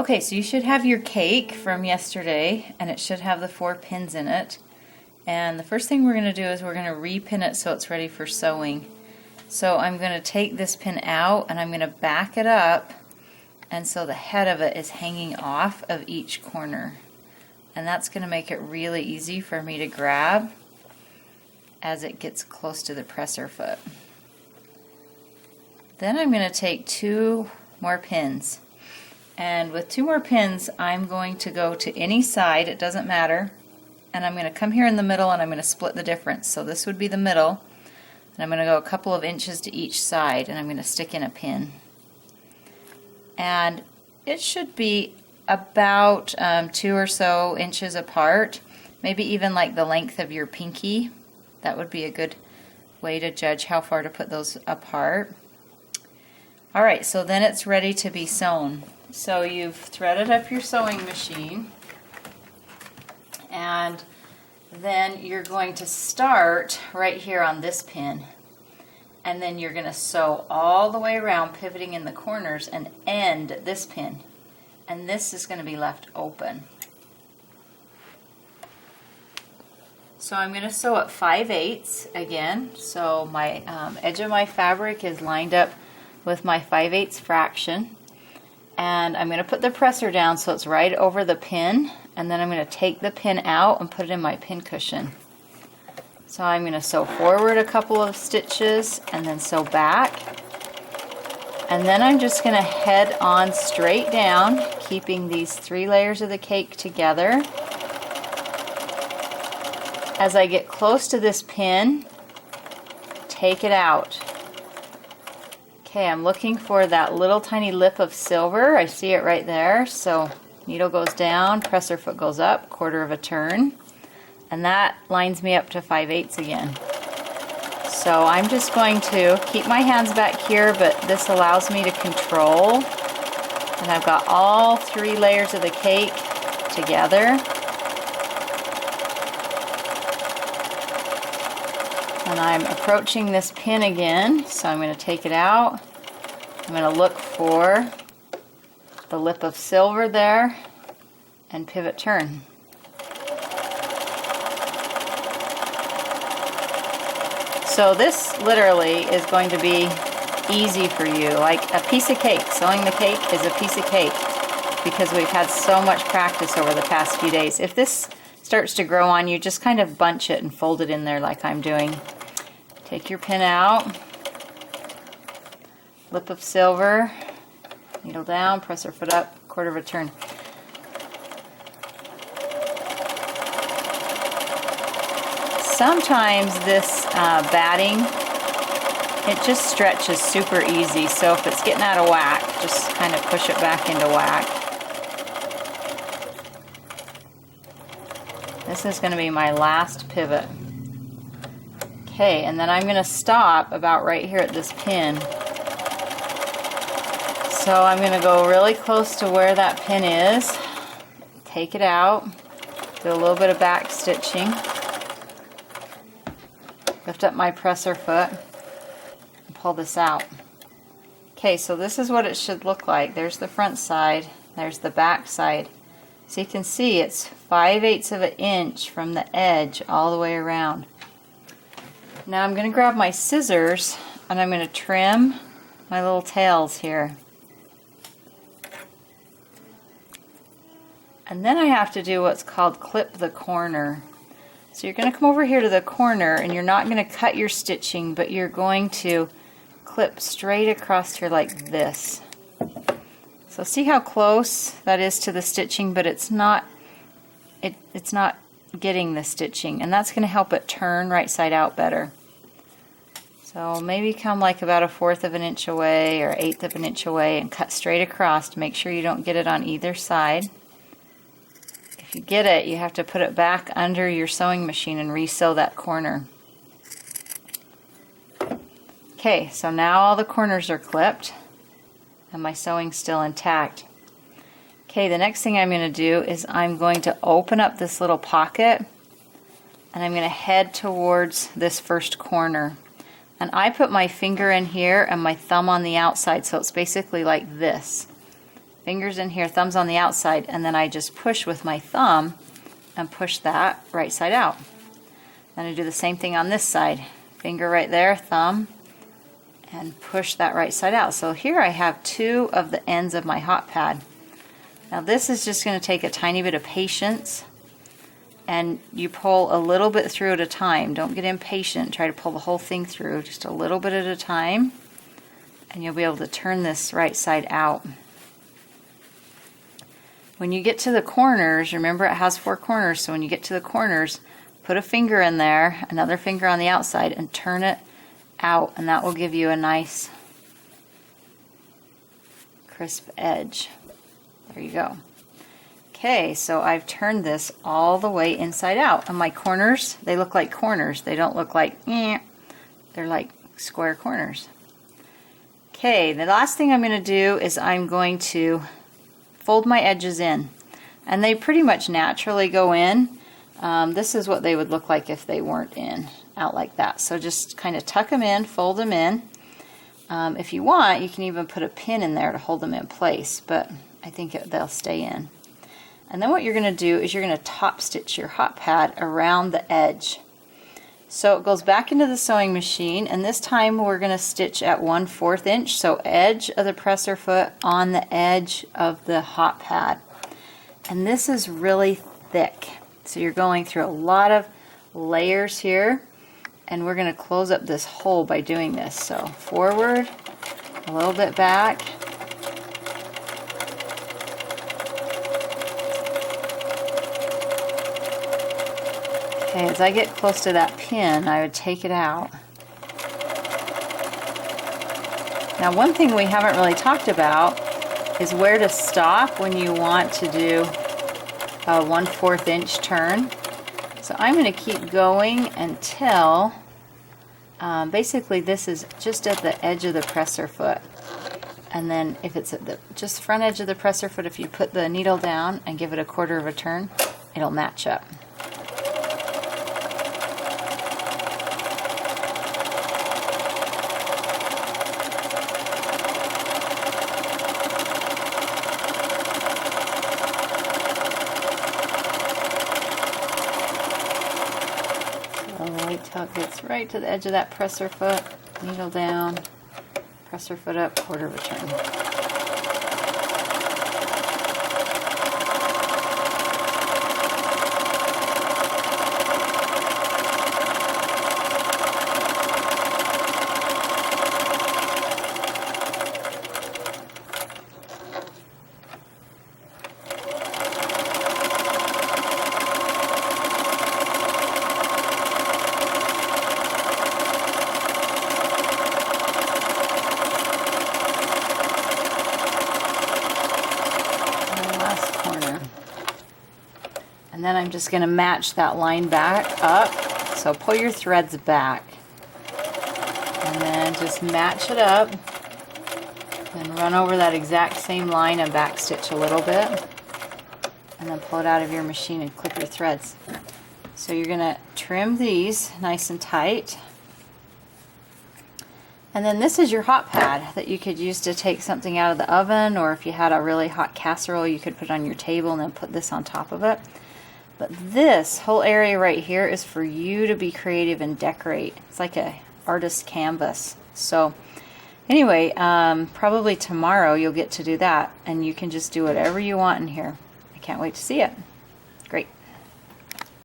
Okay, so you should have your cake from yesterday, and it should have the 4 pins in it. And the first thing we're going to do is we're going to repin it so it's ready for sewing. So I'm going to take this pin out and I'm going to back it up, and so the head of it is hanging off of each corner. And that's going to make it really easy for me to grab as it gets close to the presser foot. Then I'm going to take 2 more pins. And with 2 more pins, I'm going to go to any side, it doesn't matter, and I'm going to come here in the middle and I'm going to split the difference. So this would be the middle, and I'm going to go a couple of inches to each side, and I'm going to stick in a pin. And it should be about 2 or so inches apart, maybe even like the length of your pinky. That would be a good way to judge how far to put those apart. Alright, so then it's ready to be sewn. So you've threaded up your sewing machine, and then you're going to start right here on this pin, and then you're going to sew all the way around, pivoting in the corners, and end at this pin, and this is going to be left open. So I'm going to sew at 5/8 again, so my edge of my fabric is lined up with my 5/8 fraction. And I'm going to put the presser down so it's right over the pin, and then I'm going to take the pin out and put it in my pin cushion. So I'm going to sew forward a couple of stitches and then sew back. And then I'm just going to head on straight down, keeping these 3 layers of the cake together. As I get close to this pin, take it out. Okay, I'm looking for that little tiny lip of silver. I see it right there. So needle goes down, presser foot goes up, 1/4 of a turn, and that lines me up to 5/8 again. So I'm just going to keep my hands back here, but this allows me to control. And I've got all 3 layers of the cake together. And I'm approaching this pin again, so I'm going to take it out. I'm going to look for the lip of silver there and pivot turn. So this literally is going to be easy for you, like a piece of cake. Sewing the cake is a piece of cake because we've had so much practice over the past few days. If this starts to grow on you, just kind of bunch it and fold it in there like I'm doing. Take your pin out, lip of silver, needle down, presser foot up, 1/4 of a turn. Sometimes this batting, it just stretches super easy, so if it's getting out of whack, just kind of push it back into whack. This is going to be my last pivot. Okay, and then I'm going to stop about right here at this pin. So I'm going to go really close to where that pin is, take it out, do a little bit of back stitching, lift up my presser foot, and pull this out. Okay, so this is what it should look like. There's the front side, there's the back side. So you can see it's 5/8 of an inch from the edge all the way around. Now I'm going to grab my scissors and I'm going to trim my little tails here. And then I have to do what's called clip the corner. So you're going to come over here to the corner and you're not going to cut your stitching, but you're going to clip straight across here like this. So see how close that is to the stitching, but it's not getting the stitching, and that's going to help it turn right side out better. So maybe come like about 1/4 of an inch away or 1/8 of an inch away and cut straight across to make sure you don't get it on either side. If you get it, you have to put it back under your sewing machine and re-sew that corner. Okay, so now all the corners are clipped and my sewing's still intact. Okay, the next thing I'm going to do is I'm going to open up this little pocket and I'm going to head towards this first corner. And I put my finger in here and my thumb on the outside, so it's basically like this. fingers in here, thumbs on the outside, and then I just push with my thumb and push that right side out. Then I do the same thing on this side. Finger right there, thumb, and push that right side out. So here I have 2 of the ends of my hot pad. Now this is just going to take a tiny bit of patience, and you pull a little bit through at a time. Don't get impatient. Try to pull the whole thing through just a little bit at a time, and you'll be able to turn this right side out. When you get to the corners, remember it has 4 corners, so when you get to the corners, put a finger in there, another finger on the outside, and turn it out, and that will give you a nice crisp edge. There you go. Okay, so I've turned this all the way inside out, and my corners, they look like corners. They don't look like they're like square corners. Okay, the last thing I'm going to do is I'm going to fold my edges in, and they pretty much naturally go in. This is what they would look like if they weren't in, out like that. So just kind of tuck them in, fold them in. If you want, you can even put a pin in there to hold them in place, but I think they'll stay in. And then what you're going to do is you're going to top stitch your hot pad around the edge. So it goes back into the sewing machine, and this time we're going to stitch at 1/4 inch, so edge of the presser foot on the edge of the hot pad. And this is really thick, so you're going through a lot of layers here, and we're going to close up this hole by doing this. So forward, a little bit back, okay, as I get close to that pin, I would take it out. Now one thing we haven't really talked about is where to stop when you want to do a 1/4 inch turn. So I'm going to keep going until basically this is just at the edge of the presser foot. And then if it's at the just front edge of the presser foot, if you put the needle down and give it a 1/4 of a turn, it'll match up. Wait till it gets right to the edge of that presser foot, needle down, presser foot up, 1/4 of a turn. And then I'm just going to match that line back up. So pull your threads back. And then just match it up. And run over that exact same line and back stitch a little bit. And then pull it out of your machine and clip your threads. So you're going to trim these nice and tight. And then this is your hot pad that you could use to take something out of the oven, or if you had a really hot casserole, you could put it on your table and then put this on top of it. But this whole area right here is for you to be creative and decorate. It's like a artist canvas. So anyway, probably tomorrow you'll get to do that, and you can just do whatever you want in here. I can't wait to see it. Great.